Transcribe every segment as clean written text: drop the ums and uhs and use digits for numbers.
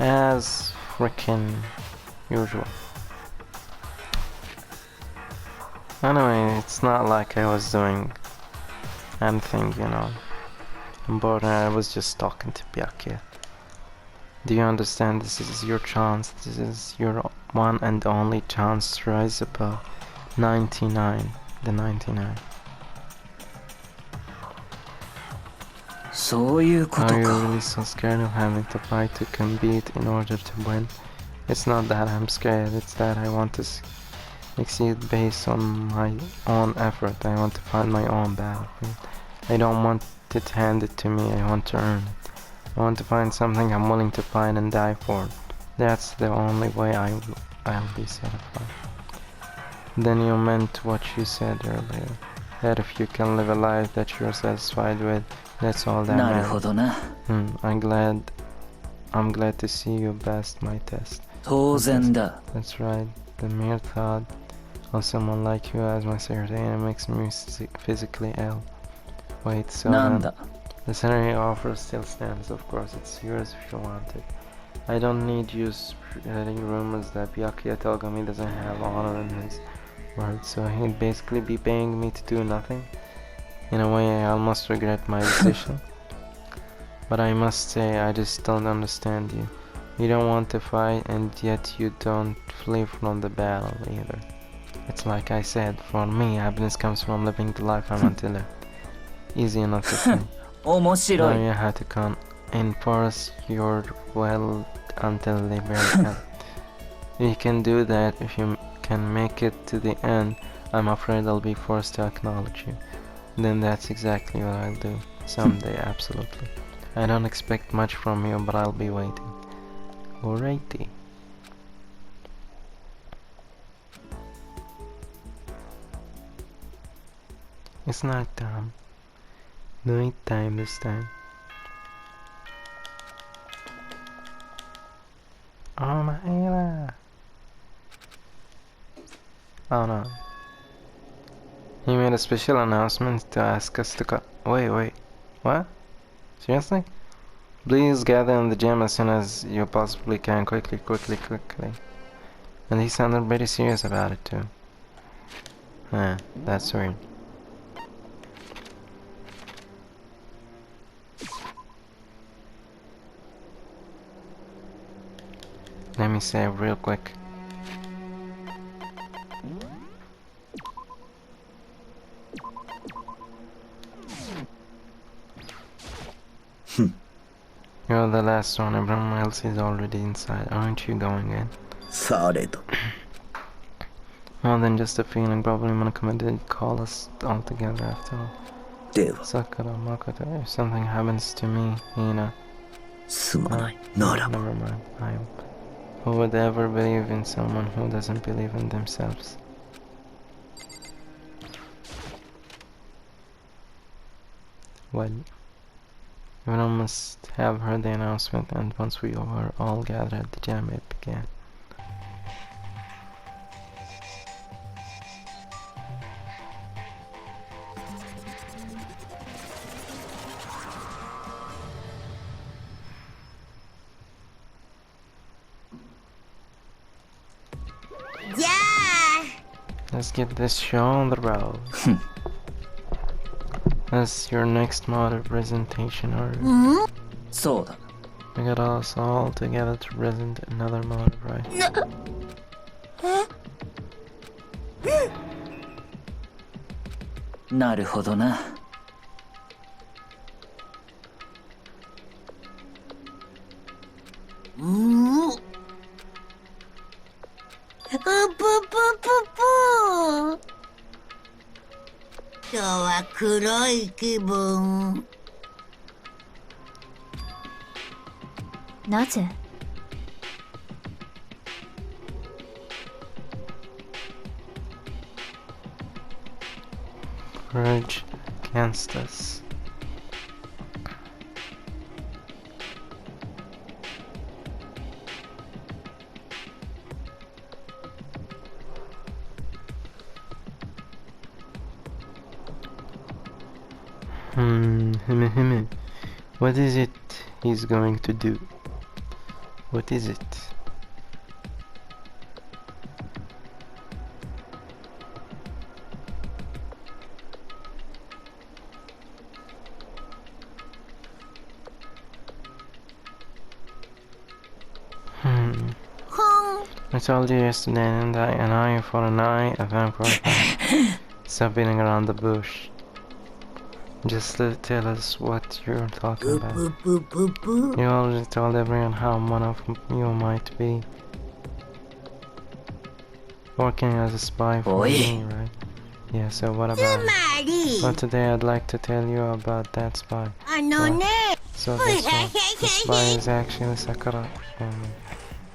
as freaking usual. Anyway, it's not like I was doing anything, you know, important. I was just talking to Byakuya. Do you understand? This is your chance. This is your one and only chance to rise above 99. The 99. Are you really so scared of having to fight to compete in order to win? It's not that I'm scared, it's that I want to succeed based on my own effort. I want to find my own battlefield. I don't want it handed to me, I want to earn it. I want to find something I'm willing to fight and die for. That's the only way I'll be satisfied. Then you meant what you said earlier, that if you can live a life that you're satisfied with, that's all that matters. I'm glad to see you passed my test. That's right. The mere thought of someone like you as my secretary makes me physically ill. Wait, so then, the salary offer still stands, of course. It's yours if you want it. I don't need you spreading rumors that Byakuya Togami doesn't have honor in his word, so he'd basically be paying me to do nothing. In a way, I almost regret my decision. But I must say, I just don't understand you. You don't want to fight, and yet you don't flee from the battle either. It's like I said, for me, happiness comes from living the life I want to live. Easy enough to say. Now you have to enforce your will until the very end. If you can do that, if you can make it to the end, I'm afraid I'll be forced to acknowledge you. Then that's exactly what I'll do. Someday, absolutely. I don't expect much from you, but I'll be waiting. Alrighty. It's night time. Night time this time. Oh my god. Oh no. He made a special announcement to ask us to cut. Wait. What? Seriously? Please gather in the gym as soon as you possibly can. Quickly. And he sounded pretty serious about it too. That's weird. Let me save real quick. You're the last one, everyone else is already inside. Aren't you going in? More than just a feeling, probably Monokuma did call us all together after all. Sakura, Makoto, if something happens to me, Hina. Never mind. Who would ever believe in someone who doesn't believe in themselves? Well, everyone must have heard the announcement, and once we were all gathered at the gym, it began. Let's get this show on the road. That's your next model presentation, or we got us all together to present another model, right? Grudge against us. What is it he's going to do? What is it? I told you yesterday, and I an eye for an eye, a fan for a fan. Stop beating around the bush. Just tell us what you're talking about. You already told everyone how one of you might be working as a spy for me, right? Yeah, so what about it? Well, today I'd like to tell you about that spy. So this one, the spy is actually Sakura.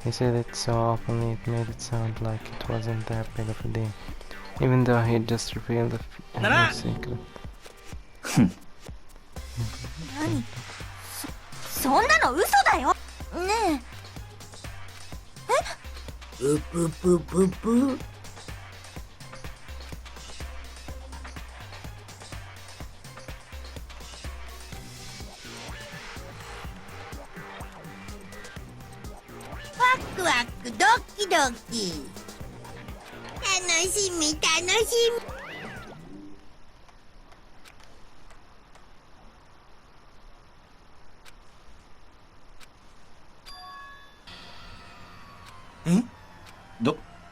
He said it so openly it made it sound like it wasn't that big of a deal. Even though he just revealed a new secret. そんなの嘘だよ。ねえ。え？ぷぷぷぷぷ。ワクワクドキドキ。楽しみ楽しみ。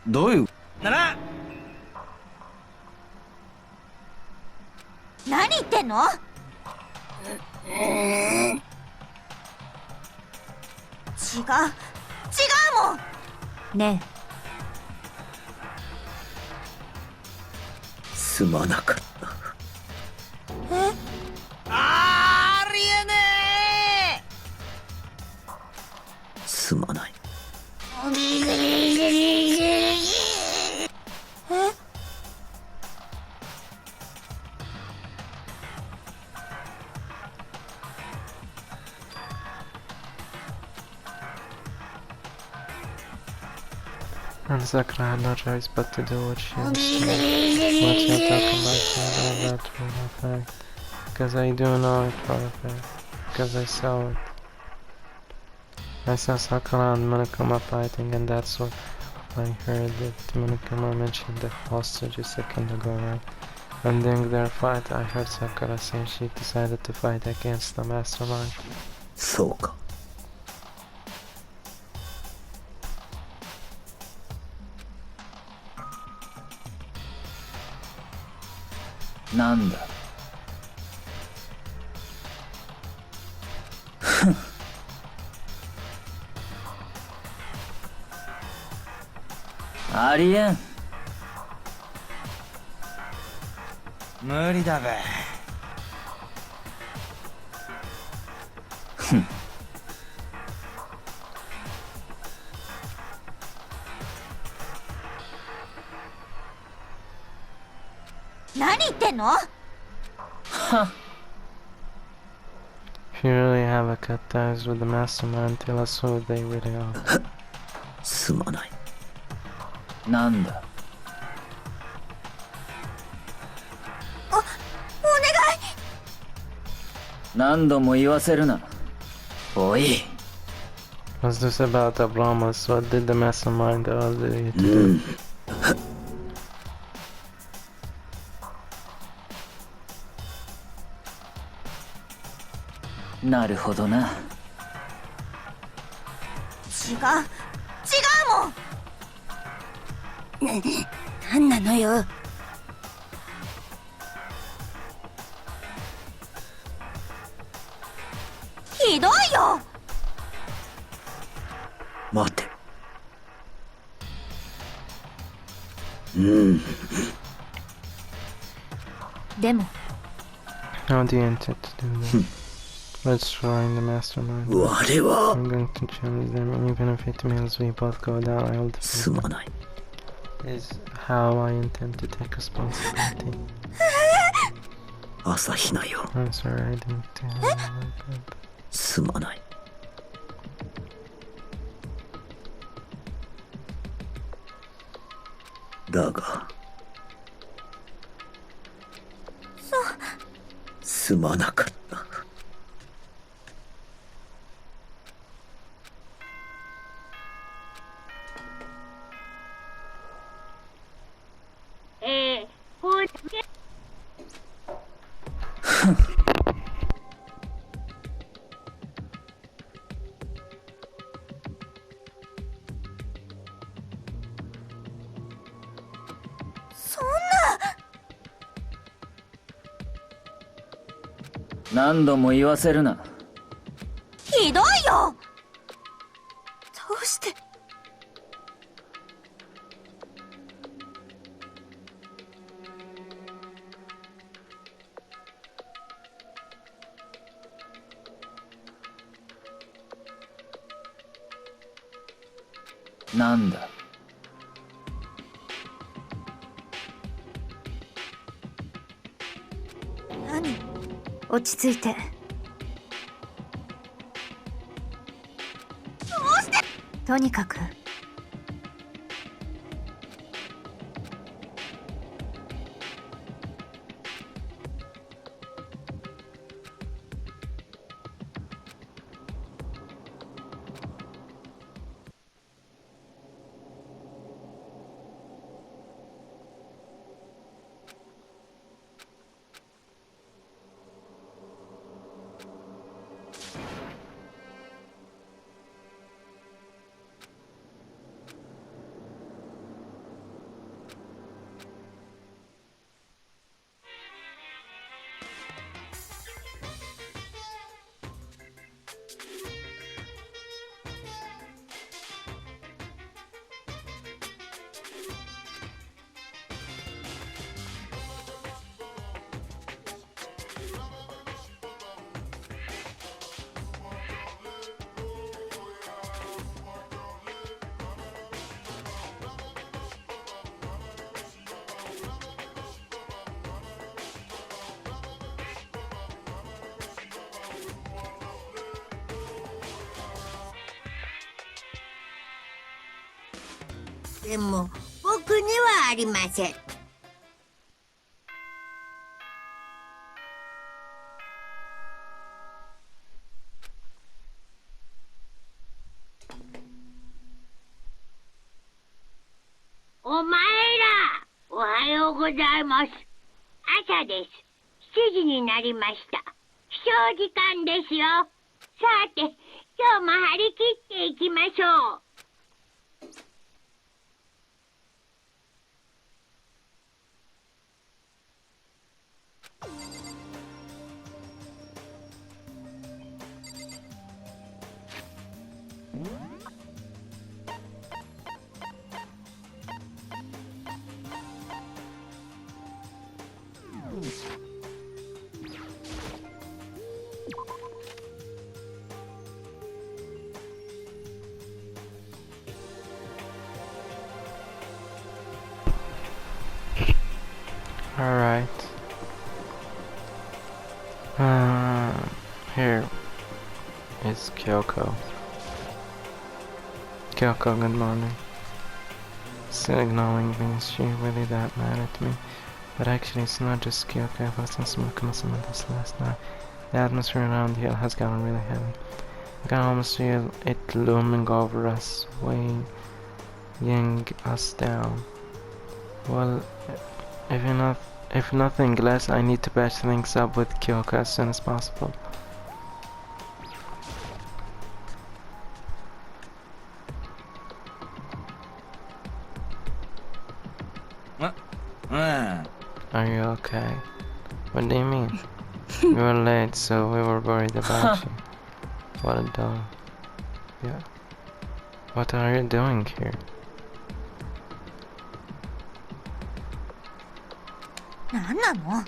どういう何言ってんの？違うもん。ねえ。すまなかった。え？ありえねえ。すまない。 And Sakura had no choice but to do what she was told. What you're talking about, I know that for a fact. Because I do know it for a fact. Because I saw it. I saw Sakura and Monokuma fighting, and that's what I heard that Monokuma mentioned the hostage a second ago, right? And during their fight, I heard Sakura say she decided to fight against the mastermind. そうか。 なんだ。ありえん。無理だべ。ふん。何言ってんの？ If you really have a cut ties with the mastermind, tell us who they really are. すまない。なんだ。お願い。何度も言わせるな。おい。 Was this about Abramus? What did the mastermind order you to do? なるほどな。違うもん。なんなのよ。ひどいよ。待て。うん。でも。 How do you intend to do that? Let's find the mastermind. I'm going to challenge them, even if it means we both go down. I will defeat them. Is how I intend to take responsibility. 朝日奈よ。I'm sorry, I didn't tell you about that. すまない。だが。すまなかった。そんな。何度も言わせるな。ひどいよ。どうして。なんだ。何？落ち着いて。どうして？とにかく。でも僕にはありません。お前ら、おはようございます。朝です。7時になりました。起床時間ですよ。さて、今日も張り切っていきましょう。Alright. Here is Kyoko. Kyoko, good morning. Still ignoring me, is she really that mad at me? But actually it's not just Kyoko, I've lost some smoke on some of this last night. The atmosphere around here has gotten really heavy. I can almost feel it looming over us, weighing us down. Well, if nothing less, I need to patch things up with Kyoko as soon as possible. Are you okay? What do you mean? You were late, so we were worried about you. What a dog. Yeah. What are you doing here? 何なの？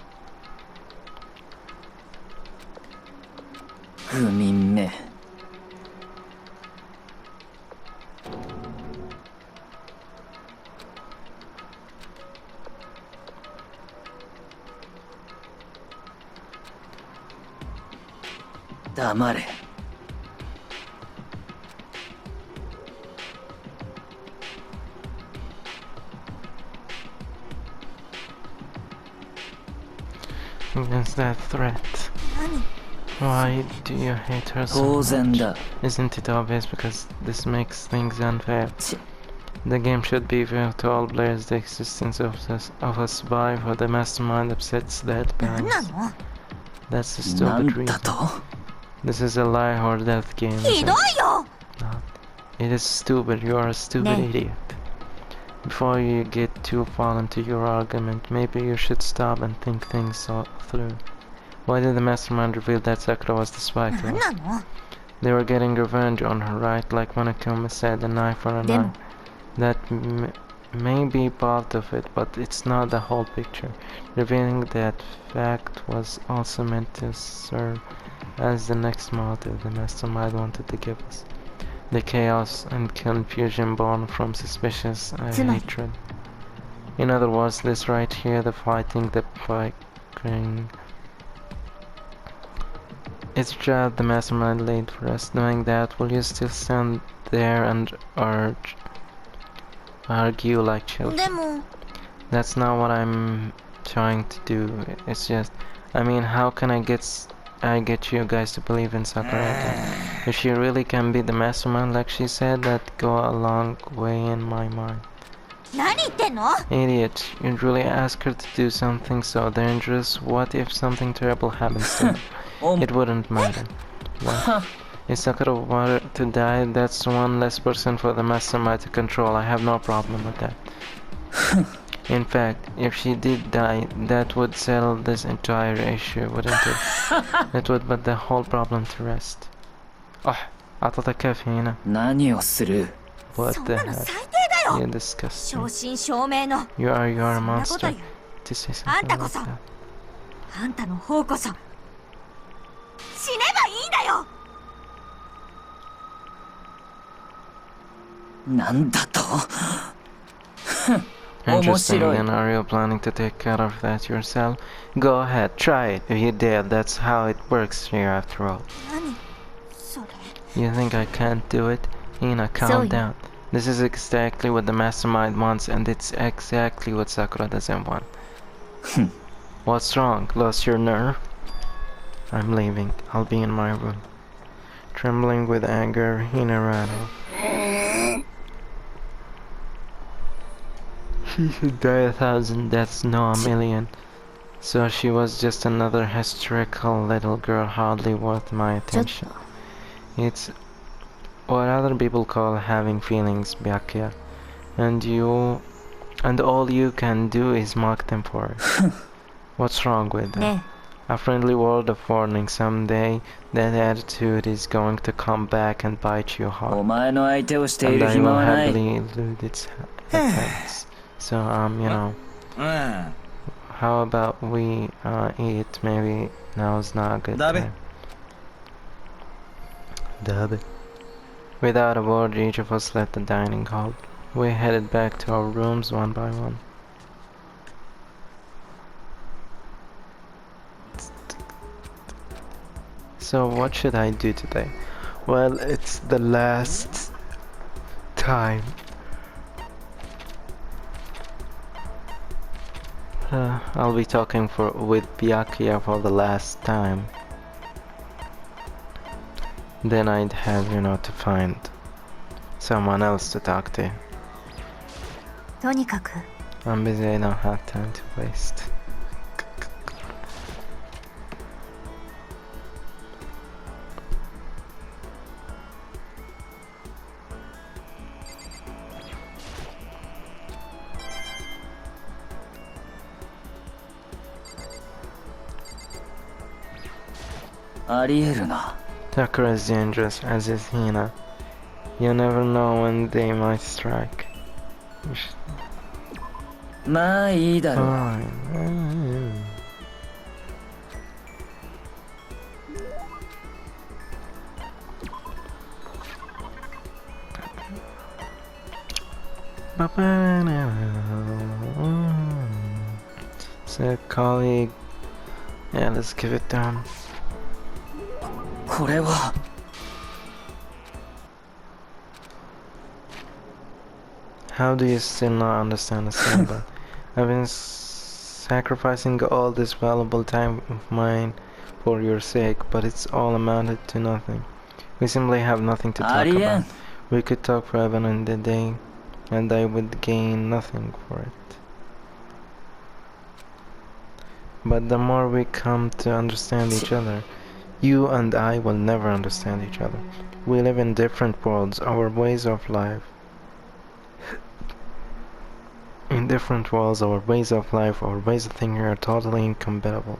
不眠め。黙れ。Against that threat. 何？ Why do you hate her so 当然 much? だ。 Isn't it obvious because this makes things unfair? The game should be fair to all players. The existence of a survivor, the mastermind upsets that 何な balance. の？ That's a な stupid んだ reason. と This is a lie or death game. ひどいよ。 Not. It is stupid. You are a stupid Nee. idiot. Before you get too far into your argument, maybe you should stop and think things through. Why did the mastermind reveal that Sakura was the spy なん killer? なの？ They were getting revenge on her, right? Like when Akuma said, a knife for a でも knife. That may be part of it, but it's not the whole picture. Revealing that fact was also meant to serve as the next motive the mastermind wanted to give us. The chaos and confusion born from suspicious hatred. In other words, this right here, the fighting, the fighting. It's a trap the mastermind laid for us. Knowing that, will you still stand there and argue like children? でも That's not what I'm trying to do. It's just, I mean, how can I get you guys to believe in Sakura again? If she really can be the mastermind like she said, that'd go a long way in my mind. 何言ってんの？ Idiot, you'd really ask her to do something so dangerous? What if something terrible happens to her? It wouldn't matter. What? If Sakura were to die, that's one less person for the mastermind to control. I have no problem with that. In fact, if she did die, that would settle this entire issue, wouldn't it? It would put the whole problem to rest. Oh, أعطتك كافي هنا. 何をする What そん the なの heck? 最低だよ。 You disgust me. 正真正銘の You are a そんなこと monster. よ。 To say あん something たこ like そ that. あんたの方こそ死ねばいいんだよ。なんだと Interesting, 面白い then are you planning to take care of that yourself? Go ahead, try it. If you dare, that's how it works here after all. 何それ？ You think I can't do it? Ina, So calm you- down. This is exactly what the mastermind wants, and it's exactly what Sakura doesn't want. What's wrong? Lost your nerve? I'm leaving. I'll be in my room. Trembling with anger, Hina ran off. She should die 1,000 deaths, no a million. So she was just another hysterical little girl hardly worth my ちょっ attention. と It's what other people call having feelings, Byakuya. And all you can do is mock them for it. What's wrong with that? ね A friendly word of warning, someday that attitude is going to come back and bite you お hard. 前の相手をしてい And る I 暇 will はない happily elude its attacks. So, you know, うん how about we eat? Maybe now's not a good Dabe. time. Dabe. Without a word, each of us left the dining hall. We headed back to our rooms one by one. So what should I do today? Well, it's the last time. I'll be talking with Byakuya for the last time. Then I'd have, to find someone else to talk to. とにかく I'm busy, I don't have time to waste. Sakura is dangerous, as is Hina. You never know when they might strike. まあいいだろう Fine. So, colleague. Yeah, let's give it down. これは How do you still not understand the symbol? I've been sacrificing all this valuable time of mine for your sake, but it's all amounted to nothing. We simply have nothing to talk about. We could talk forever in the day, and I would gain nothing for it. but the more we come to understand each other, you and I will never understand each other. We live in different worlds, our ways of life. In different worlds, our ways of life, our ways of thinking are totally incompatible.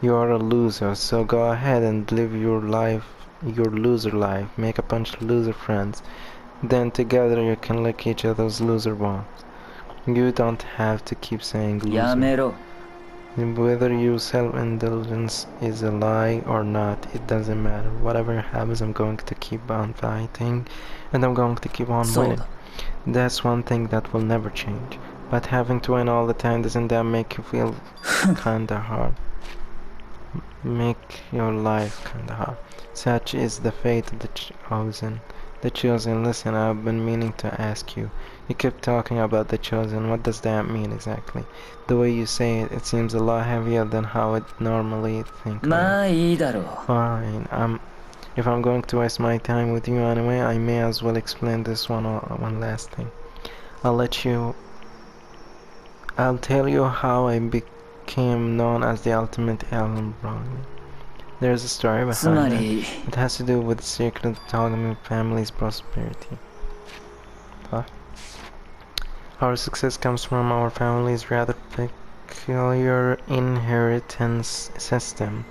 You are a loser, so go ahead and live your life, your loser life. Make a bunch of loser friends. Then together you can lick each other's loser bones. You don't have to keep saying loser. やめろ。 Whether your self-indulgence is a lie or not, it doesn't matter. Whatever happens, I'm going to keep on fighting, and I'm going to keep on そう winning. だ。 That's one thing that will never change. But having to win all the time, doesn't that make you feel kinda hard? Make your life kinda hard. Such is the fate of the chosen. The chosen, listen, I've been meaning to ask you. You keep talking about the chosen, what does that mean exactly? The way you say it, it seems a lot heavier than how it normally think. まあいいだろう。 Fine, if I'm going to waste my time with you anyway, I may as well explain this one last thing. I'll tell you how I became known as the ultimate Allen Brown. There's a story つま behind it. り It has to do with the secret of the Togami family's prosperity. Huh? Our success comes from our family's rather peculiar inheritance system.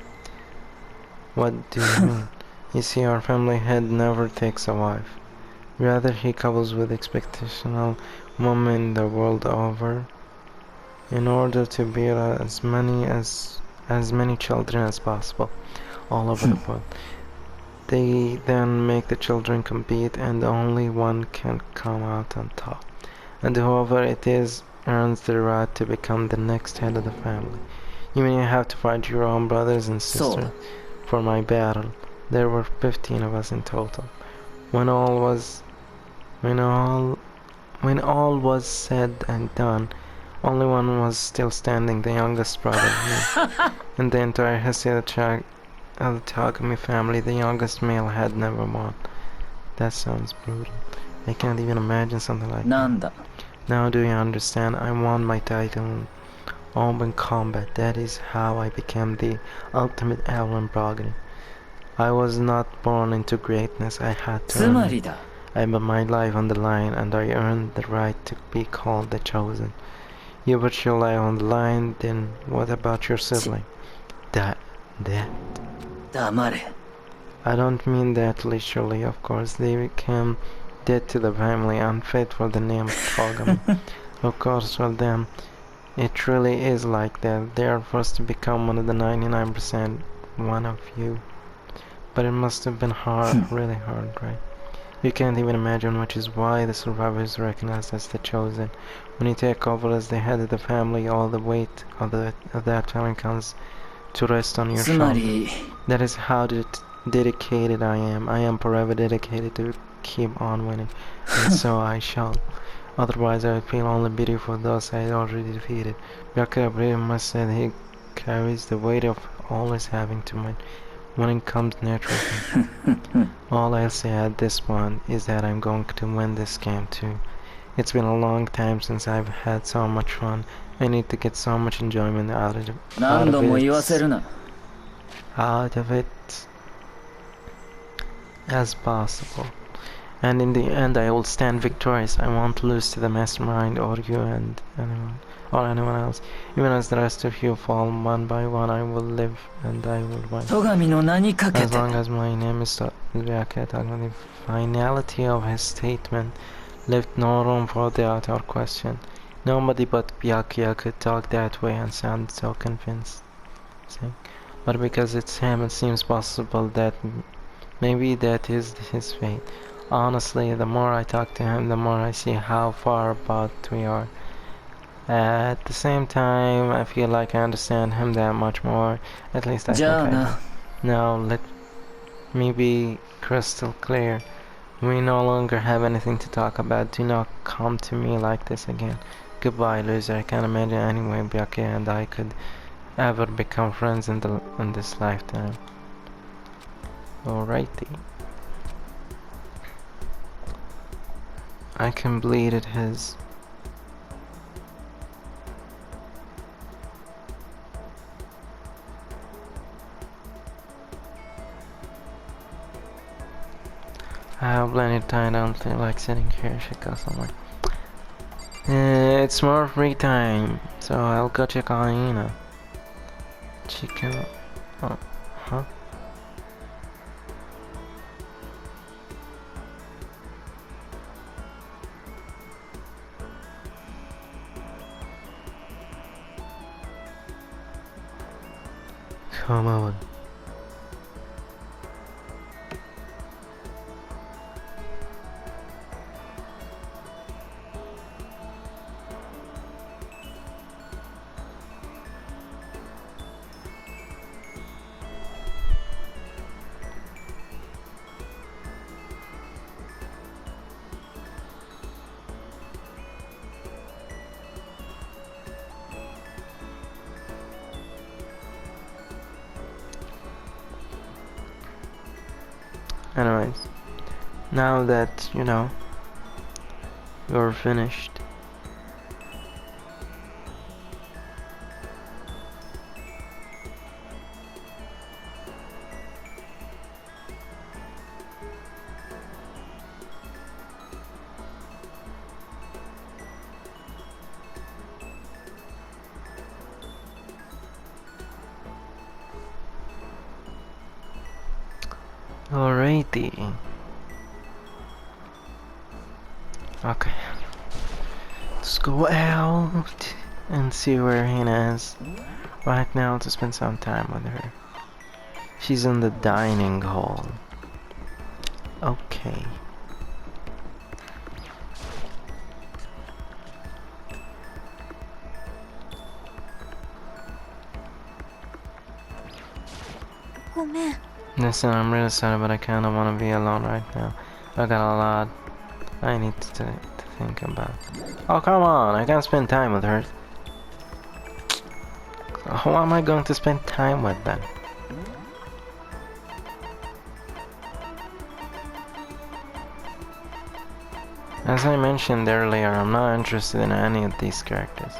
What do you mean? You see, our family head never takes a wife. Rather, he couples with expectational women the world over, in order to bear as many children as possible, all over the world. They then make the children compete, and only one can come out on top. And whoever it is earns the right to become the next head of the family. You mean you have to fight your own brothers and sisters for my battle? There were 15 of us in total. When all was said and done, only one was still standing, the youngest brother, me. In the entire history of the Togami family, the youngest male had never won. That sounds brutal. I can't even imagine something like な that. んだ。 Now do you understand? I won my title in open combat. That is how I became the ultimate Allen Brogany. I was not born into greatness. I had to つ earn ま it. りだ。 I put my life on the line, and I earned the right to be called the chosen. You put your life on the line, then what about your sibling? That. 黙れ。 I don't mean that literally, of course. They became dead to the family, unfit for the name of Togami. Of course, for them, it really is like that. They are forced to become one of the 99%, one of you. But it must have been hard, really hard, right? You can't even imagine, which is why the survivor is recognized as the chosen. When you take over as the head of the family, all the weight of that family comes to rest on your つま shoulders. り That is how dedicated I am. I am forever dedicated to keep on winning, and so I shall. Otherwise, I would feel only pity for those I had already defeated. Byakuya pretty much said he carries the weight of always having to win. Winning comes naturally. All I'll say at this point is that I'm going to win this game too. It's been a long time since I've had so much fun. I need to get so much enjoyment out of 何度も言わせるな。 it as possible. And in the end, I will stand victorious. I won't lose to the mastermind or you and anyone else. Even as the rest of you fall one by one, I will live and I will win. 戸上の名にかけ As て long as my name is Byakuya, the finality of his statement left no room for doubt or question. Nobody but Byakuya could talk that way and sound so convincing. But because it's him, it seems possible that maybe that is his fate. Honestly, the more I talk to him, the more I see how far apart we are. At the same time, I feel like I understand him that much more. At least I じゃあ think I な do. Now, let me be crystal clear. We no longer have anything to talk about. Do not come to me like this again. Goodbye, loser. I can't imagine any way Byakuya and I could ever become friends in this lifetime. Alrighty. I completed his I have plenty of time. I don't feel like sitting here. I should go somewhere. It's more free time, so I'll go check on Ina. Chicken. Oh, huh? Come on. Anyways, now that you know you're finished, alrighty. Okay, let's go out and see where Hina is right now to spend some time with her. She's in the dining hall. Okay. Listen, I'm really sorry, but I kinda wanna be alone right now. I got a lot I need to think about. Oh, come on, I can't spend time with her. Who am I going to spend time with then? As I mentioned earlier, I'm not interested in any of these characters.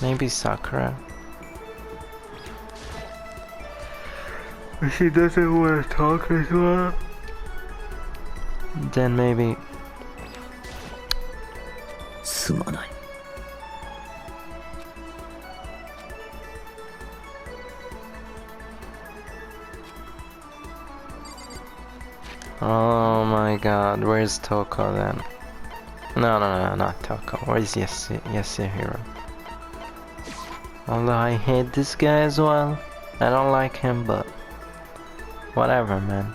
Maybe Sakura. If she doesn't want to talk as well, then maybe. すまない。 Oh my god, where's Toko then? No, not Toko. Where's Yasuhiro? Although I hate this guy as well. I don't like him, but whatever, man.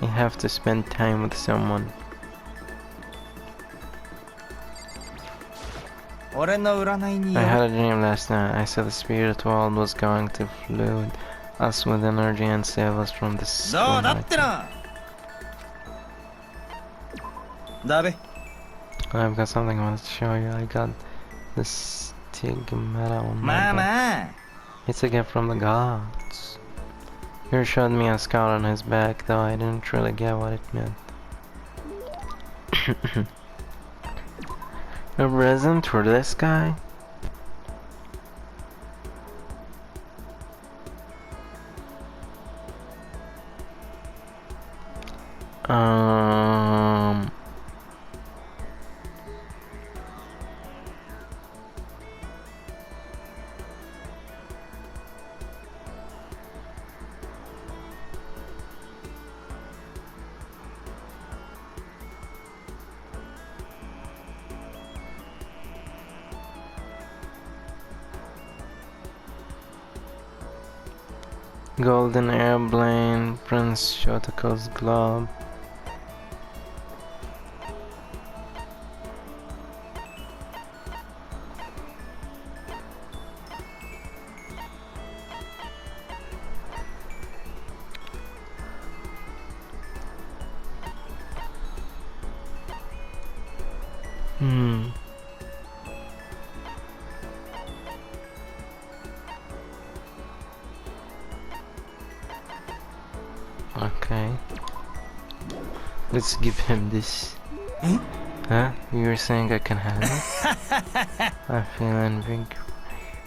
You have to spend time with someone. I had a dream last night. I said the spirit world was going to flood us with energy and save us from the storm. I've got something I want to show you. I got this stigmata on my back. It's a gift from the gods. He showed me a scar on his back, though I didn't really get what it meant. A present for this guy? Golden airplane, Prince Shotoko's globe. Okay. Let's give him this. Huh? You were saying I can have it? I feel envy.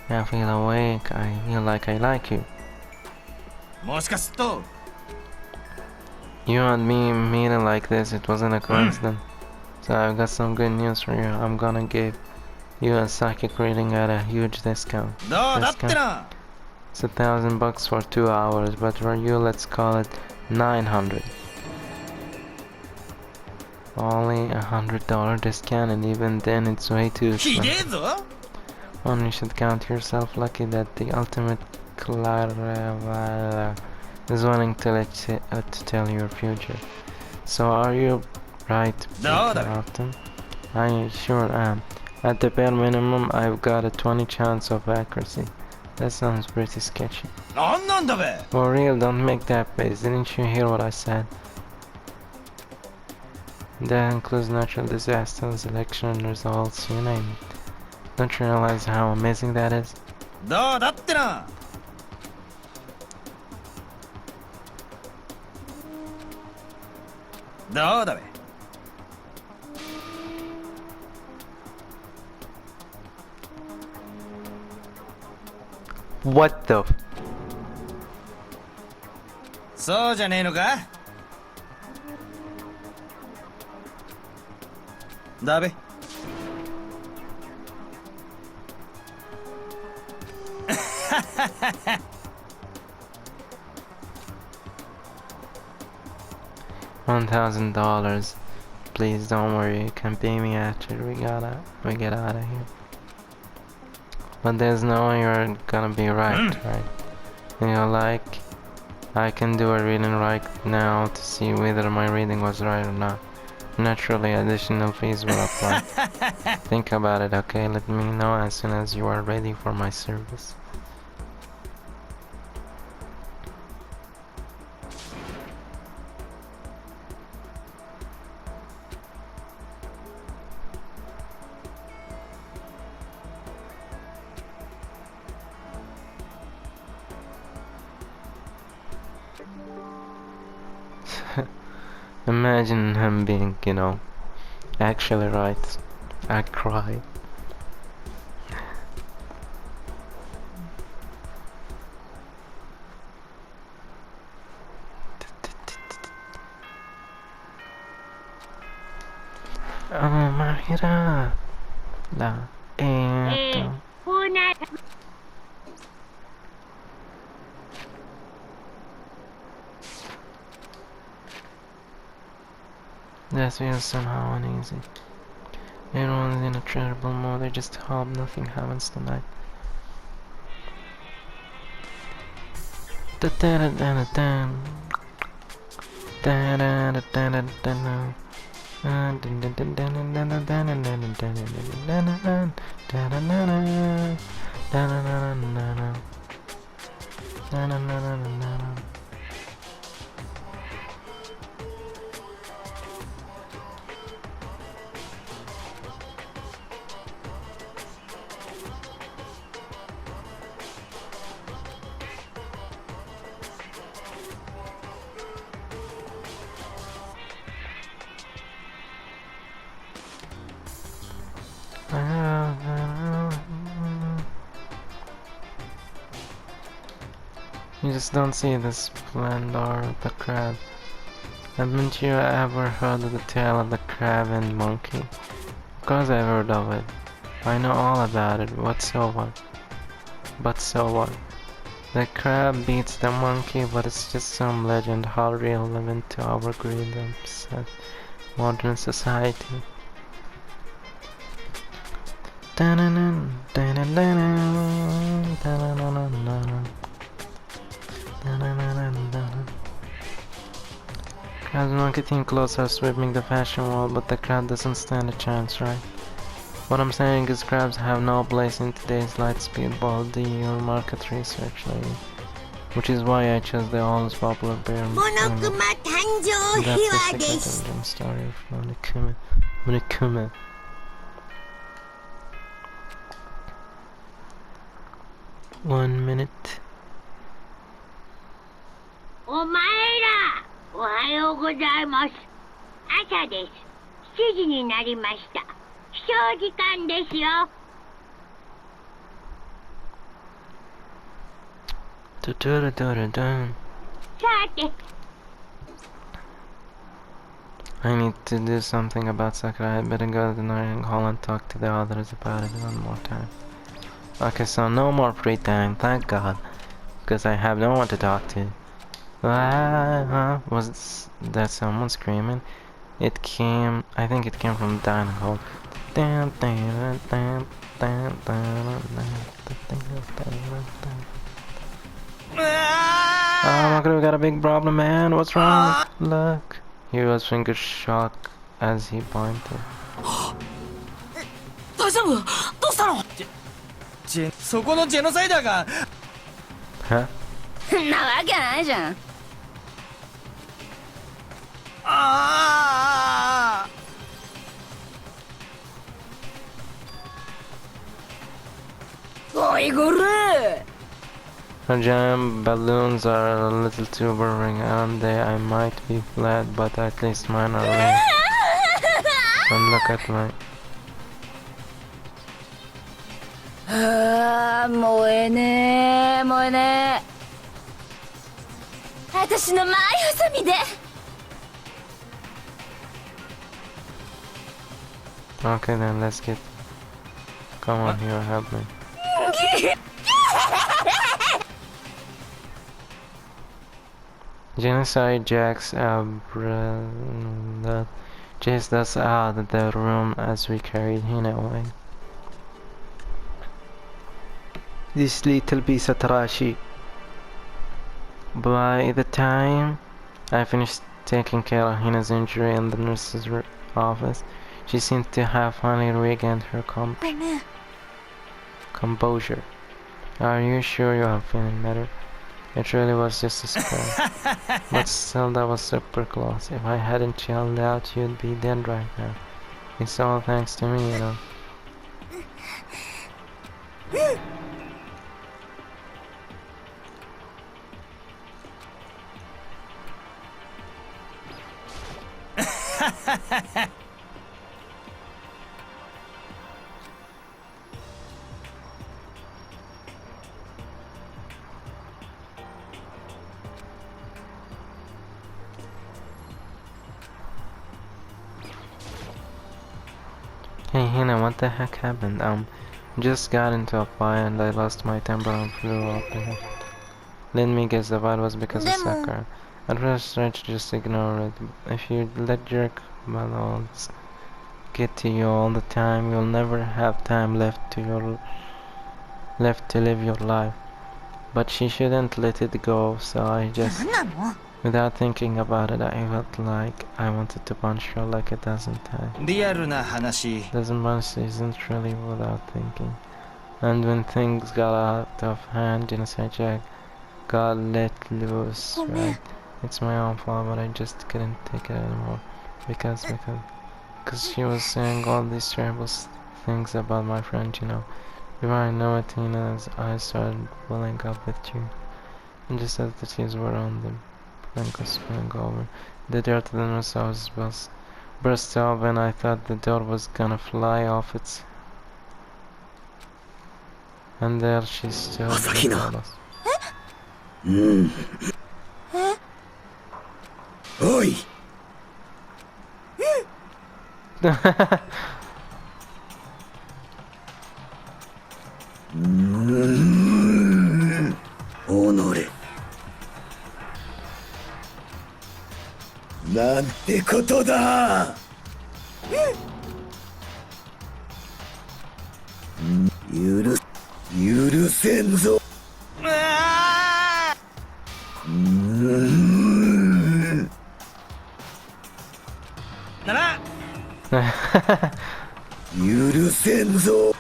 I feel awake. I feel like I like you. もしかすると You and me meeting like this, it wasn't a coincidence. So I've got some good news for you. I'm gonna give you a psychic reading at a huge discount. どうだってな It's $1,000 for 2 hours, but for you, let's call it 900. Only $100 discount, and even then, it's way too ひで expensive. えぞ One, you should count yourself lucky that the ultimate Clara is wanting to to tell your future. So, are you right, No, Captain? I sure am. At the bare minimum, I've got a 20 chance of accuracy. That sounds pretty sketchy. なんなんだべ For real, don't make that face. Didn't you hear what I said? That includes natural disasters, election results, you name it. Don't you realize how amazing that is? どうだってな どうだべ What the? そうじゃねえのかだべ $1,000. Please don't worry, you can pay me after we get out of here. But there's no way you're gonna be right, right? And you're like, I can do a reading right now to see whether my reading was right or not. Naturally, additional fees will apply. Think about it, okay? Let me know as soon as you are ready for my service. Imagine him being, actually right. I cry. Oh, Mahira. La. Eto. ほな That feels somehow uneasy. Everyone's in a terrible mood. I just hope nothing happens tonight. You just don't see the splendor of the crab. Haven't you ever heard of the tale of the crab and monkey? Of course I've heard of it. I know all about it, but so what? The crab beats the monkey, but it's just some legend, how relevant to our greed and modern society. Crab's marketing clothes are sweeping the fashion world, but the crab doesn't stand a chance, right? What I'm saying is crabs have no place in today's lightspeed body or market research lady. Which is why I chose the always popular bear. モノクマ誕生秘 That's 話 the で secret す origin story of Monokuma. One minute. お前らようございます。朝です。7時になりました。起床時間ですよ。Du-du-du-du-du-du. さて、I need to do something about Sakura. I better go to the Northern Hall and talk to the others about it one more time. Okay, so no more free time, thank God. Because I have no one to talk to. Was that someone screaming? It came, I think it came from Dining Hall. Oh my God, we got a big problem, man. What's wrong? Look. He was finger shocked as he pointed. 大丈夫？どうしたの？そこのジェノサイダーが Huh? んなわけないじゃん。あおいごる。 The giant balloons are a little too boring, and I might be flat, but at least mine are real. And look at my... ああ、もうええねー、もうええねー。私の前ハサミで。Okay then, let's get... Come on here, help me. Genocide Jack's umbrella chased us out of the room as we carried him away. This little piece of trashy. By the time I finished taking care of Hina's injury in the nurse's office, she seemed to have finally regained her composure. Are you sure you are feeling better? It really was just a scare. But still, that was super close. If I hadn't chilled out, you'd be dead right now. It's all thanks to me, you know. Hey Hina, what the heck happened? Just got into a fire and I lost my temper and flew up in it. Let me guess, the fight was because of Sakura. At first I tried to just ignore it. If you let your balls get to you all the time, you'll never have time left to live your life. But she shouldn't let it go, so I just... Without thinking about it, I felt like I wanted to punch her like a dozen times. リアルな話 Doesn't punch isn't really without thinking. And when things got out of hand, Genocide Jack got let loose, right? It's my own fault, but I just couldn't take it anymore. Because she was saying all these terrible things about my friend, you know. Before I know it, Tina's eyes started welling up with tears. And just as the tears were on them, was spilling over. The door to the nurse's office burst open. I thought the door was gonna fly off its... And there she stood before us. おい。おのれ。なんてことだ。許せんぞ。なら許せんぞ。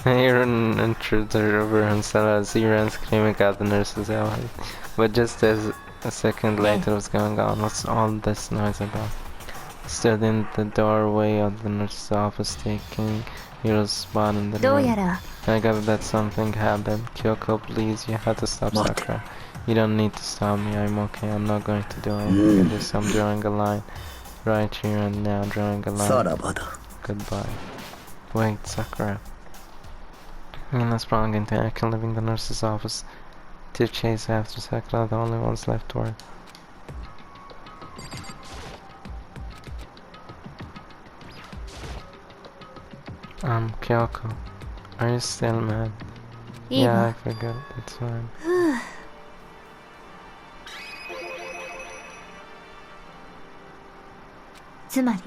Aaron entered the river himself as he ran screaming at the nurse's alley. But just as a second later was going on, what's all this noise about? Stood in the doorway of the nurse's office taking Hero's spot in the room. I got that something happened. Kyoko, please, you have to stop Sakura. You don't need to stop me, I'm okay, I'm not going to do anything. Just I'm drawing a line. Right here and now, drawing a line. さらばだ。 Goodbye. Wait, Sakura. Mina sprang into action, leaving the nurse's office to chase after Sakura, the only ones left were. Kyoko, are you still mad? Yeah, I forgot, it's fine. つまり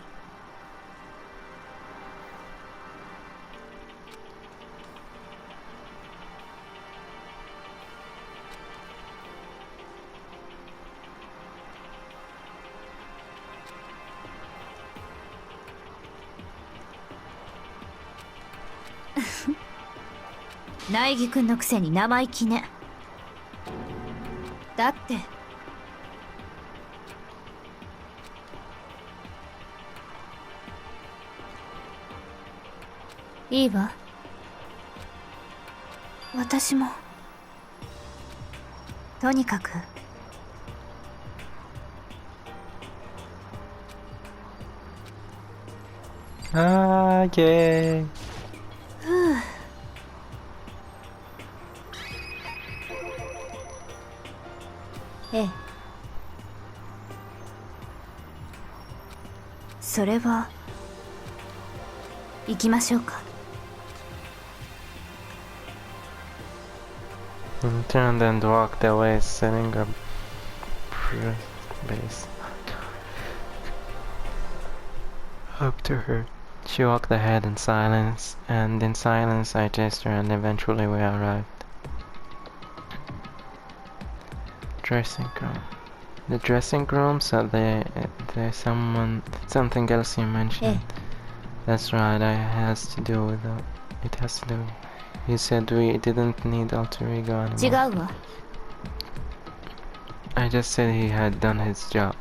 苗木くんのくせに生意気ね。だっていいわ。私もとにかくyay! ええ。それは行きましょうか。And turned and walked away, setting up base up to her. She walked ahead in silence, and in silence I chased her, and eventually we arrived. Dressing room. The dressing room, so there's something else you mentioned. That's right, it has to do with it has to do. You said we didn't need alter ego 違 anymore. うわ。 I just said he had done his job.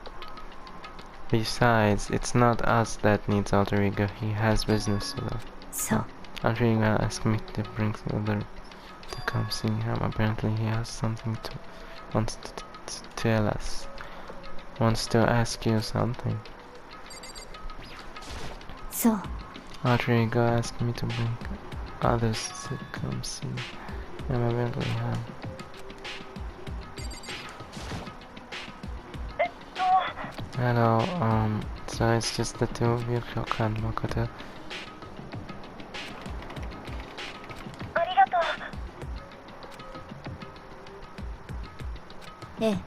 Besides, it's not us that needs alter ego. He has business to do. そう。 Alter ego asked me to bring other to come see him. Apparently, he has something to wants to tell us. Wants to ask you something. そう。 Alter ego asked me to bring others to come see him. Apparently, Hello, so it's just the two of you, Kyoko and Makoto. ありがとう。ええ。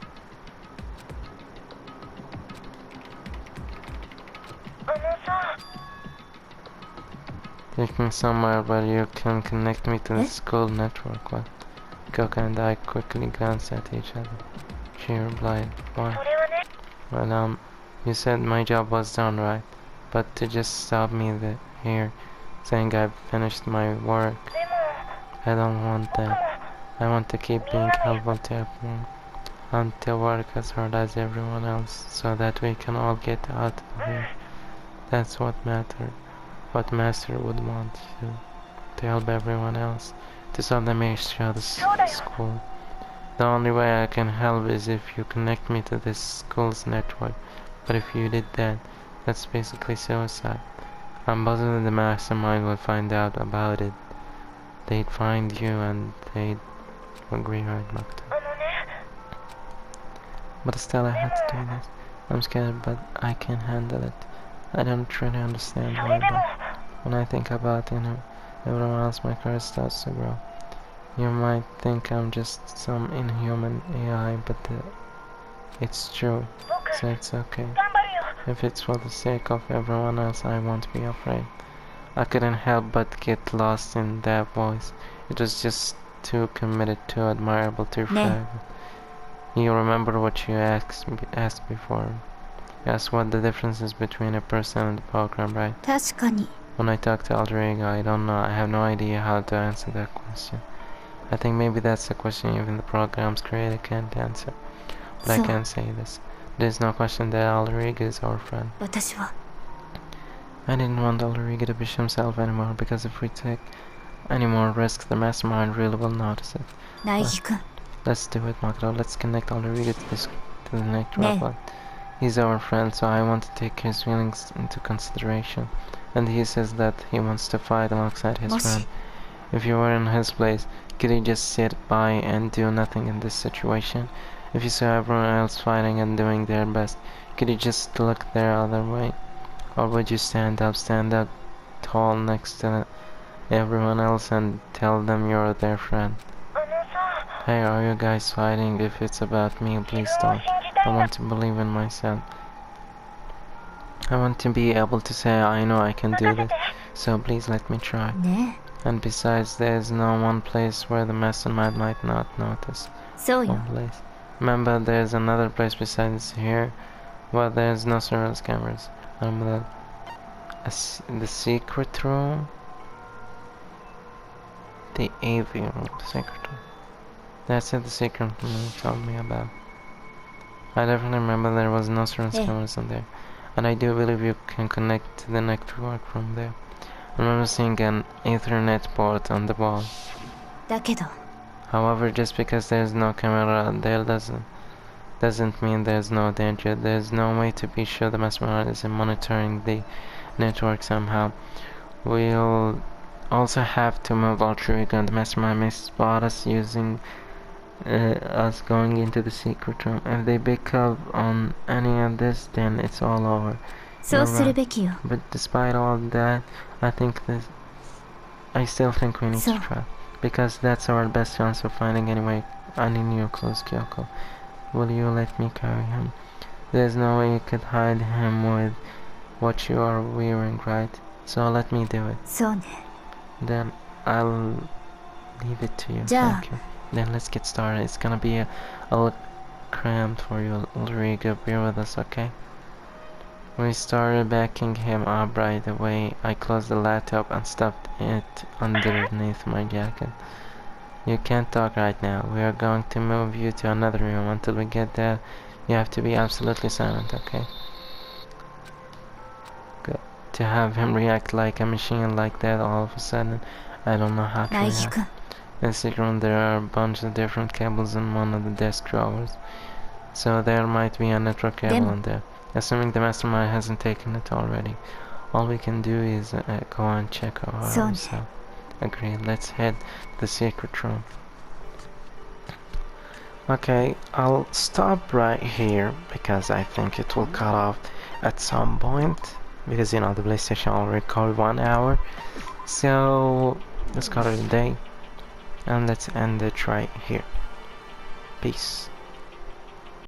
あのさ、 Taking somewhere where you can connect me to the school network. What? Kyoko and I quickly glanced at each other. She replied, そ why? れはね、 Well, you said my job was done, right? But to just stop me here, saying I've finished my work, でも I don't want that. I want to keep being helpful to everyone. I want to work as hard as everyone else, so that we can all get out of here. That's what mattered. What Master would want to help everyone else, to solve the issue of the school. The only way I can help is if you connect me to this school's network. But if you did that, that's basically suicide. I'm positive the mastermind will find out about it. They'd find you and they'd agree, right, Makoto? あのね、 But still I had to do this. I'm scared, but I can handle it. I don't really understand why, but when I think about everyone else, my courage starts to grow. You might think I'm just some inhuman AI, but it's true, 僕 so it's okay. 頑張るよ。 If it's for the sake of everyone else, I won't be afraid. I couldn't help but get lost in that voice. It was just too committed, too admirable, too fragrant. You remember what you asked before. You asked what the difference is between a person and a program, right? 確かに。 When I talk to Alter Ego, I don't know. I have no idea how to answer that question. I think maybe that's a question even the program's creator can't answer. But I So- can say this. There's no question that Alter Ego is our friend. 私は I didn't want Alter Ego to push himself anymore, because if we take any more risks, the mastermind really will notice it. 苗木くん。Let's do it, Makro. Let's connect Ulrika to the next Ne. robot. He's our friend, so I want to take his feelings into consideration. And he says that he wants to fight alongside his friend. し If you were in his place, could you just sit by and do nothing in this situation? If you saw everyone else fighting and doing their best, could you just look their other way? Or would you stand up tall next to everyone else and tell them you're their friend? Hey, are you guys fighting? If it's about me, please don't. I want to believe in myself. I want to be able to say I know I can do this, so please let me try. ね And besides, there's no one place where the mastermind might not notice. そうよ One place. Remember, there's another place besides here where there's no surveillance cameras. Remember that? The secret room? The AV room, the secret room. That's it, the secret room you told me about. I definitely remember there was no surveillance Yeah. cameras in there. And I do believe you can connect to the network from there. I remember seeing an Ethernet port on the wall. だけど However, just because there's no camera there doesn't mean there's no danger. There's no way to be sure the mastermind isn't monitoring the network somehow. We'll also have to move Ultra and the mastermind may spot us using us going into the secret room. If they pick up on any of this, then it's all over. そうするべきよ But despite all that, I still think we need So- to try. Because that's our best chance of finding any new clues, Kyoko. Will you let me carry him? There's no way you could hide him with what you are wearing, right? So let me do it. そうね Then I'll leave it to you. Ja. Thank you. Then let's get started. It's gonna be a little cramped for you, Ulrika. Bear with us, okay? We started backing him up right away. I closed the laptop and stuffed it underneath my jacket. You can't talk right now. We are going to move you to another room. Until we get there, you have to be absolutely silent, okay? Good. To have him react like a machine like that all of a sudden, I don't know how to 大輝 react. くん In the secret room, there are a bunch of different cables in one of the desk drawers. So there might be a network cable Demo. in there. Assuming the mastermind hasn't taken it already. All we can do is go and check So- ourselves. Agreed. Let's head to the secret room. Okay, I'll stop right here because I think it will cut off at some point. Because you know the PlayStation will record 1 hour. So let's call it a day. And let's end it right here. Peace.